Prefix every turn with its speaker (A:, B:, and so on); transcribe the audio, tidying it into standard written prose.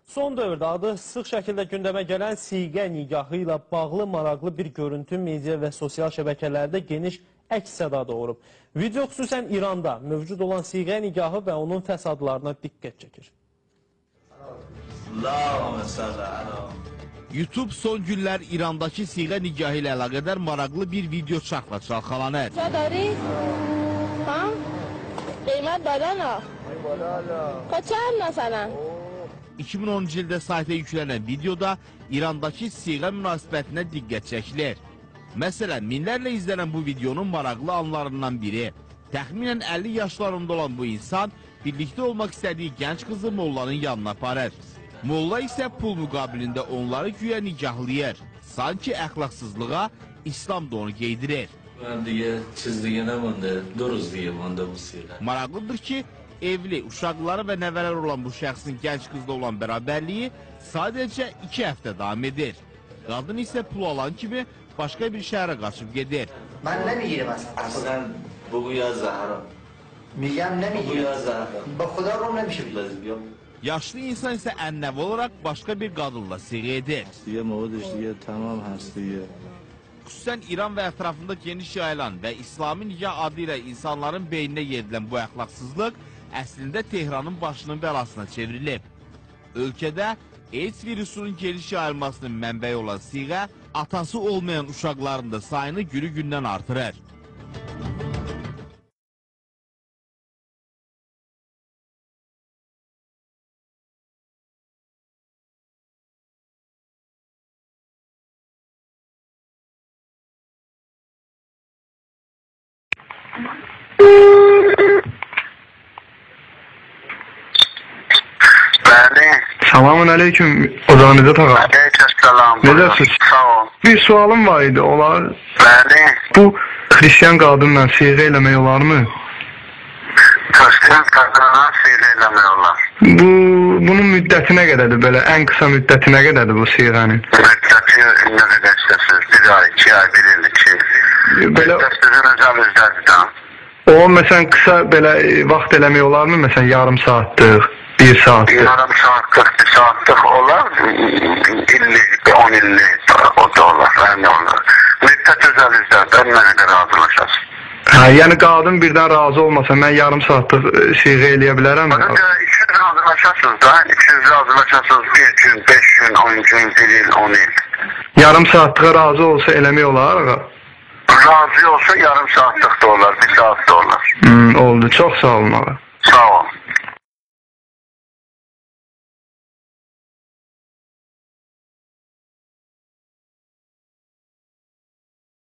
A: Son dövrdə adı sıx şəkildə gündəmə gələn siğə nigahı ilə bağlı maraqlı bir görüntü media və sosial şəbəkələrdə geniş əks-səda doğurub. Video xüsusən İranda mövcud olan siğə nigahı və onun fəsadlarına diqqət çəkir.
B: YouTube son günlər İrandakı siğə nigahı ilə əlaqədar maraqlı bir video çarxla çalxalanır.
C: Qiymət badana. Kaçar məsələn?
B: 2010-cu ildə sayta yüklənən videoda İrandakı siğə münasibətinə diqqət çəkilir. Məsələn, minlərlə izlənən bu videonun maraqlı anlarından biri. Təxminən 50 yaşlarında olan bu insan birlikdə olmaq istədiyi gənc qızı mollanın yanına aparır. Molla isə pul müqabilində onları güya nikahlayır. Sanki əxlaqsızlığa İslam da onu geydirir. Maraqlıdır ki, evli, uşaqları və nəvələr olan bu şəxsin gənc qızla olan bərabərliyi sadəcə 2 həftə davam edir. Qadın isə pul alan kimi başqa bir şəhərə qaçıb gedir.
D: Mən nə miyirəm əslən?
E: Bu ya Zahra.
D: Miyəm nə miyirəm?
E: Bu ya Zahra.
D: Baxıda rom nə bir şey?
B: Yaşlı insan isə ənəv olaraq başqa bir qadınla siğə edir.
E: Tamam hastayı.
B: Xüsusən İran və ətrafında geniş yayılan və İslami nikah adı ilə insanların beyninə yerilən bu əxlaqsızlıq əslində Tehranın başının bəlasına çevrilib. Ölkədə AIDS virusunun geniş yayılmasının mənbəyi olan siğə, atası olmayan uşaqların da sayını günü-gündən artırır.
F: Selamun aleyküm Ozanizat ağa.
E: Aleykümselam.
F: Necəsiz?
E: Sağ ol.
F: Bir sualım var idi, olar.
E: Bəli.
F: Bu Hristiyan qadınla siğə eləmək olarmı?
E: Hristiyan qadınla siğə eləmək olar.
F: Bunun müddəti nə qədərdir belə? Ən qısa müddəti nə qədərdir bu siğənin?
E: Müddəti nə qədər istəsiniz? 1 ay, 2 ay, 1 il, 2 il.
F: Belə
E: Müddət sizin özəlinizdən.
F: o məsələn qısa belə vaxt eləmək olarmı? Məsələn yarım saatlıq, 1 saatlıq.
E: Yarım saatlıq, 1 saatlıq olar. İllik, 10 illik o da olar. Nə olar? Müddət özəlinizdən nə qədər razılaşasınız?
F: Hə, yəni qadın birdən razı olmasa mən yarım saatlıq siğə eləyə bilərəm.
E: Bakın 200 razılaşasınız da, 200 razılaşasınız 1 gün, 5 gün, 10 gün, 1 il, 10 il.
F: Yarım saatlığa razı olsa eləmək olar ağa?
E: Razı olsa yarım saatlik de olar, 1 saat da olar.
F: Oldu. Çox sağ olun ağa.